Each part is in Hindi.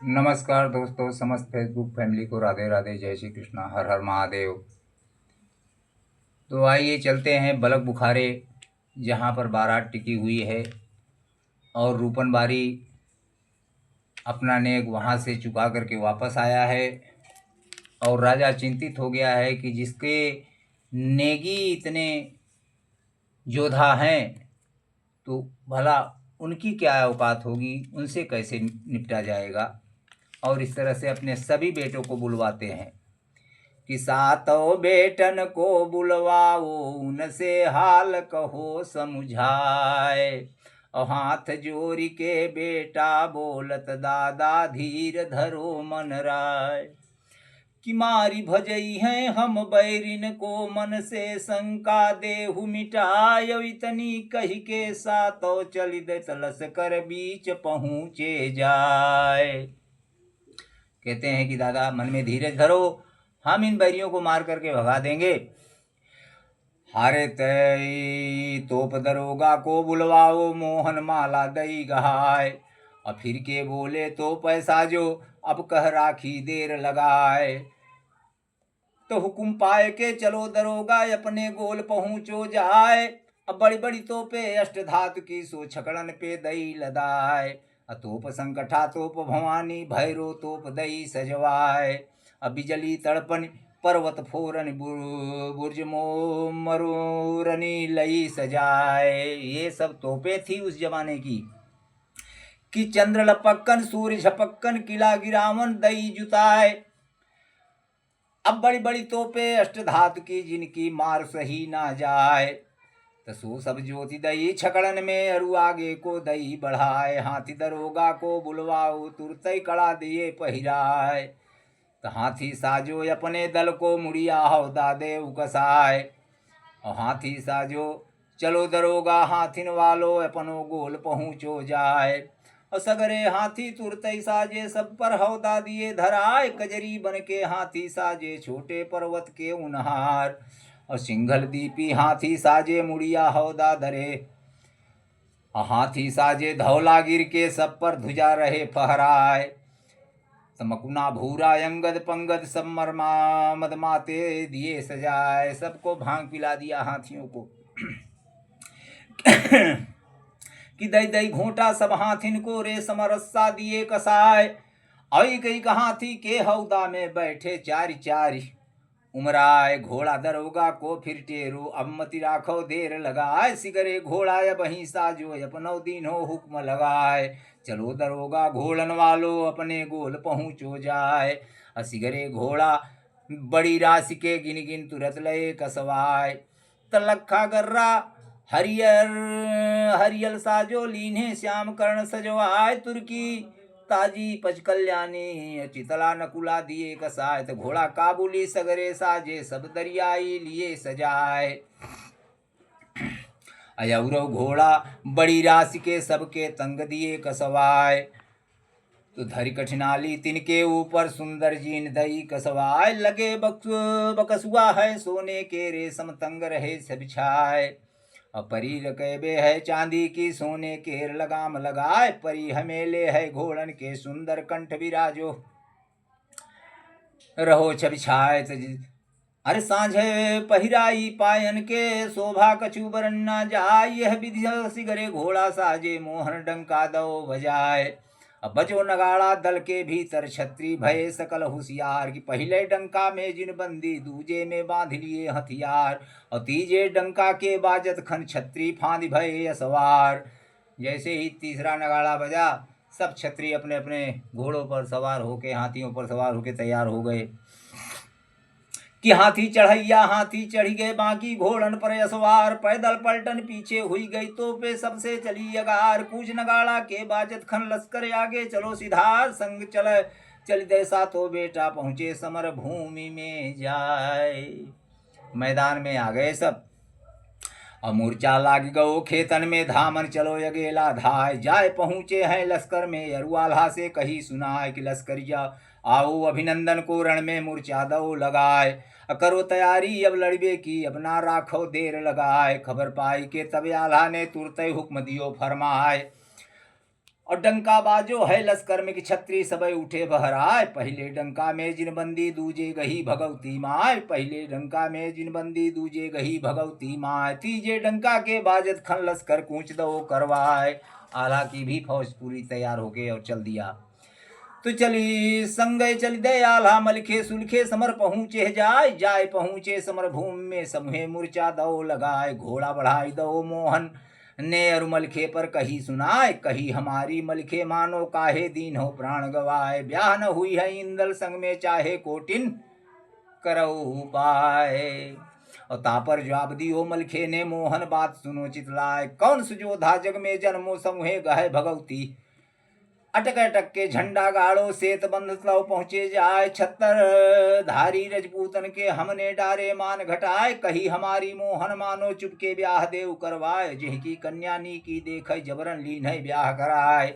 नमस्कार दोस्तों, समस्त फेसबुक फैमिली को राधे राधे, जय श्री कृष्णा, हर हर महादेव। तो आइए चलते हैं बलक बुखारे, जहाँ पर बारात टिकी हुई है और रूपन बारी अपना नेक वहाँ से चुका करके वापस आया है। और राजा चिंतित हो गया है कि जिसके नेगी इतने योद्धा हैं, तो भला उनकी क्या औकात होगी, उनसे कैसे निपटा जाएगा। और इस तरह से अपने सभी बेटों को बुलवाते हैं कि सातों बेटन को बुलवाओ, उनसे हाल कहो समझाए। और हाथ जोड़ के बेटा बोलत, दादा धीर धरो मन राय। कि मारी भजई हैं हम बैरिन को, मन से शंका देहु मिटाय। इतनी कही के सातों चली दे, लश्कर बीच पहुँचे जाए। कहते हैं कि दादा मन में धीरज धरो, हम इन बैरियों को मार करके भगा देंगे। हारे तय तोप दरोगा को बुलवाओ, मोहन माला दई गहाय। और फिर के बोले तो पैसा जो, अब कह राखी देर लगाए। तो हुकुम पाए के चलो दरोगा, अपने गोल पहुँचो जाए। अब बड़ी बड़ी तोपे अष्टधातु की, सो छकड़न पे दई लदाय। तोप संकठा तोप भवानी, भैरो तोप दई सजवाए। अब बिजली तड़पन पर्वत फोरन, बुर्ज मरूरनी लई सजाए। ये सब तोपे थी उस जमाने की। कि चंद्र लपक्कन सूर्य झपक्कन, किला गिरावन दई जुताए। अब बड़ी बड़ी तोपे अष्टधातु की, जिनकी मार सही ना जाए। तसो सब ज्योति दई छकड़न में, अरु आगे को दई बढ़ाए। हाथी दरोगा को बुलवाओ, तुरतई कड़ा दिए पहिराए। तो हाथी साजो अपने दल को, मुड़िया हौदा दे उकसाए। और हाथी साजो चलो दरोगा, हाथिन वालो अपनो गोल पहुँचो जाए। और सगरे हाथी तुरतई साजे, सब पर हौदा दिए धराए। कजरी बन के हाथी साजे, छोटे पर्वत के उनहार। और सिंघल दीपी हाथी साजे, मुड़िया हौदा धरे। हाथी साजे धौला गिर के, सब पर ध्वजा रहे फहराए। मकुना भूरा अंगद पंगद, सब मरमा मदमाते दिए सजाए। सबको भांग पिला दिया हाथियों को। कि दई दई घोटा सब हाथिन को, रेशम रस्सा दिए कसाए। आई गई हाथी के हौदा में, बैठे चारि चारि उमराए। घोड़ा दरोगा को फिर टेरो, अब मति राखो देर लगाए। सिगरे घोड़ा अब ही साजो, अपनो दीनो हुक्म लगाए। चलो दरोगा घोड़न वालो, अपने गोल पहुँचो जाए। सिगरे घोड़ा बड़ी राशि के, गिन गिन तुरत लय कसवाए। तलखा गर्रा हरियर हरियल साजो, लीन्हे श्याम कर्ण सजवाए। तुर्की ताजी पच कल्याणी, चितला नकुला दिए कसाय। तो घोड़ा काबुली सगरे साजे, सब दरियाई लिए सजाए। अयौरव घोड़ा बड़ी राशि के, सबके तंग दिए कसवाए। तो धरी कठिनाली तिनके ऊपर, सुंदर जीन दई कसवाए। लगे बकसुआ है सोने के, रेशम तंग रहे सब छाए। परी रकबे है चांदी की, सोने के लगाम लगाए। परी हमेले है घोड़न के, सुंदर कंठ विराजो रहो छवि छाए। अरे सांझे पहिराई पायन के, शोभा कछु बरन ना जाय। यह विधि सिगरे घोड़ा साजे, मोहन डंका दो बजाए। अब बजो नगाड़ा दल के भीतर, छत्री भय सकल होशियार। कि पहले डंका में जिन बंदी, दूजे में बांध लिए हथियार। और तीजे डंका के बाजत खन, छत्री फांद भय असवार। जैसे ही तीसरा नगाड़ा बजा, सब छत्री अपने अपने घोड़ों पर सवार होके, हाथियों पर सवार होके तैयार हो गए। कि हाथी चढ़ैया हाथी चढ़ी गए, बाकी घोड़न पर असवार। पैदल पलटन पीछे हुई गई, तो पे सबसे चली अगार। कूच नगाड़ा के बाजत खन, लश्कर आगे चलो सिधार। संग चल जैसा तो बेटा, पहुँचे समर भूमि में जाए। मैदान में आ गए सब। और मूर्छा लाग गो खेतन में, धामन चलो अगेला धाय। जाए पहुँचे हैं लश्कर में, अरुआल्हा से कही सुनाए। कि लश्करिया आओ अभिनंदन को, रण में मूर्छा दो लगाए। करो तैयारी अब लड़बे की, अब ना राखो देर लगाए। खबर पाई के तब आल्हा ने, तुरते हुक्म दियो फरमाए। और डंका बाजो है लश्कर में कि छत्री सबय उठे बहराय। पहले डंका में जिन बंदी दूजे गही भगवती माय। पहले डंका में जिन बंदी दूजे गही भगवती माय। तीजे डंका के बाजत खन लश्कर कूच दो करवाए। आला की भी फौज पूरी तैयार हो गई और चल दिया। तो चली संगय चल दे आला मलखे सुलखे समर पहुँचे जाय। जाय पहुँचे समर भूमि में समूहे मूर्छा दो लगाए। घोड़ा बढ़ाई दो मोहन ने अरु मलखे पर कही सुनाए। कही हमारी मलखे मानो काहे दीन हो प्राण गवाए। ब्याह न हुई है इंदल संग में चाहे कोटिन करऊ पाए। और तापर जवाब दियो मलखे ने मोहन बात सुनो चितलाए। कौन सुजोधा जग में जन्मो समूहे गहे भगवती। अटक अटक के झंडा गाड़ो सेत बंध तव पहुँचे जाए। छत्तर धारी रजपूतन के हमने डारे मान घटाए। कही हमारी मोहन मानो चुपके ब्याह देव करवाए। जिनकी कन्या नी की देख जबरन लीन है ब्याह कराए।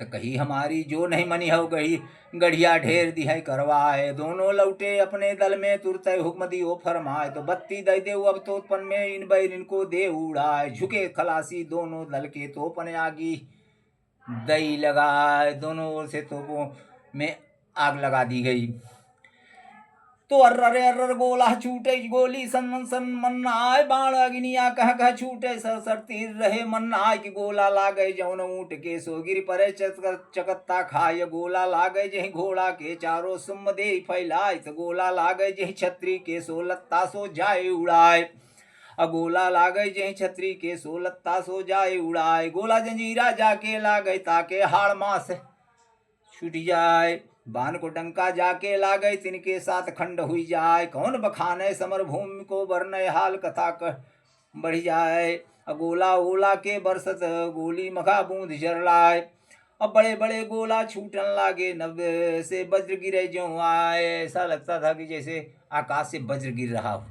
तो कही हमारी जो नहीं मनी हो गई गढ़िया ढेर दी है करवाए। दोनों लौटे अपने दल में तुरत हुक्म दियो फरमाए। तो बत्ती दे दे अब तोपन में इन बैर इनको दे उड़ाए। झुके खलासी दोनों दल के तोपन आगी दई लगाए। दोनों ओर से तोपों में आग लगा दी गई। तो अर्र गोला छूटे गोली सन सन मन्नाय। बाण अग्निया कह कह छूटे सर सर तीर रहे मन्नाय। कि गोला लागे जौन ऊँट के सोगिर परे चकत्ता खाय। गोला लागे जही घोड़ा के चारों सुम दे फैलाय। तो गोला लागे जही छत्री के सो लत्ता सो जाए उड़ाए। गोला लागे जही छत्री के सो लत्ता सो जाए उड़ाए। गोला जंजीरा जाके लागे ताके हाड़ मास छूट जाए। बान को डंका जाके लागे तिनके साथ खंड हुई जाए। कौन बखाने समर भूमि को बरने हाल कथा कर बढ़ जाए। गोला ओला के बरसत गोली मखा बूंद जरलाए। अब बड़े बड़े गोला छूटन लागे नब्बे से वज्र गिरे जो आए। ऐसा लगता था कि जैसे आकाश से वज्र गिर रहा हो।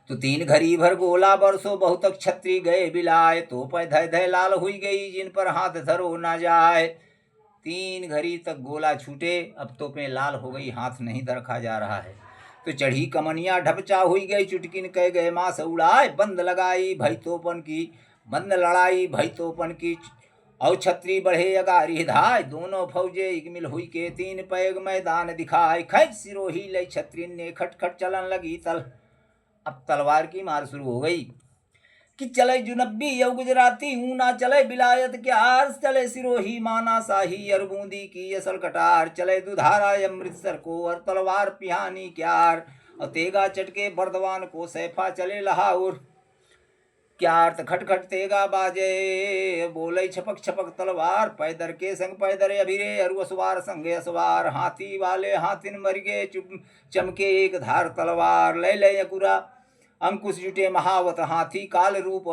तो तीन घड़ी भर गोला बरसो बहुत छत्री गए बिलाए। तो पै धय धय लाल हुई गई जिन पर हाथ धरो ना जाए। तीन घड़ी तक गोला छूटे अब तो पे लाल हो गई हाथ नहीं दरखा जा रहा है। तो चढ़ी कमनिया ढपचा हुई गई चुटकिन कह गए मास उड़ाए। बंद लगाई भई तोपन की बंद लड़ाई भई तोपन की और छत्री बढ़े अगारी धाय। दोनों फौजे इकमिल हुई के तीन पैग मैदान दिखाए। खैच सिरोही लई छत्रीन ने खटखट चलन लगी तल। अब तलवार की मार शुरू हो गई कि चले जुनब्बी यव गुजराती ऊना चले बिलायत के आर। चले सिरोही माना शाही अरबूंदी की असल कटार। चले दुधारा अमृतसर को और तलवार पिहानी क्यार। और तेगा चटके बर्दवान को सैफा चले लाहौर क्यार। खटखट तेगा बाजे बोले छपक छपक तलवार। पैदर के संग पैदर अभिरे अरुअसवार संगे असवार। हाथी वाले हाथिन मर गए चमके एक धार तलवार। ले ले अकुरा अंकुश जुटे महावत हाथी काल रूप।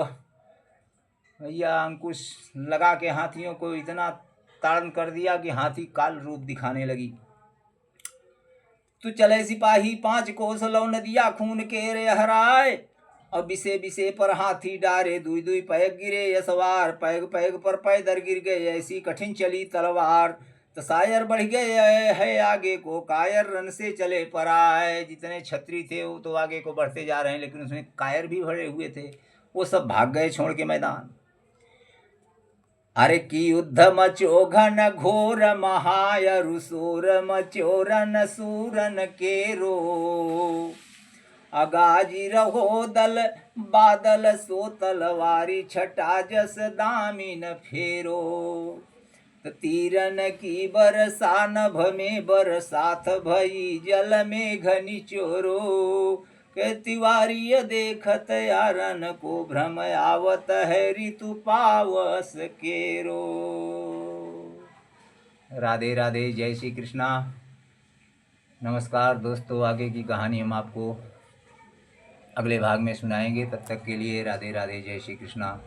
भैया अंकुश लगा के हाथियों को इतना ताड़न कर दिया कि हाथी काल रूप दिखाने लगी। तो चले सिपाही 5 कोस लौ नदिया खून के रे हराए। और बिसे बिसे पर हाथी डारे दुई दुई पैग गिरे असवार। पैग पैग पर पैदर गिर गए ऐसी कठिन चली तलवार। तो शायर बढ़ गए है आगे को कायर रन से चले पर आए। जितने छत्री थे वो तो आगे को बढ़ते जा रहे हैं लेकिन उसमें कायर भी भरे हुए थे। वो सब भाग गए छोड़ के मैदान। अरे की युद्ध मचो घन घोर महायरु सूर मचोरन सूरन के रो। अगाजी रहो दल बादल सो तलवारी छटा जस दामिन फेरो। तीरन की बरसा नभ में बरसात भई जल में घनी चोरो। के तिवारी देखत यारन को भ्रम आवत है ऋतु पावस केरो। राधे राधे जय श्री कृष्णा। नमस्कार दोस्तों, आगे की कहानी हम आपको अगले भाग में सुनाएंगे। तब तक के लिए राधे राधे जय श्री कृष्णा।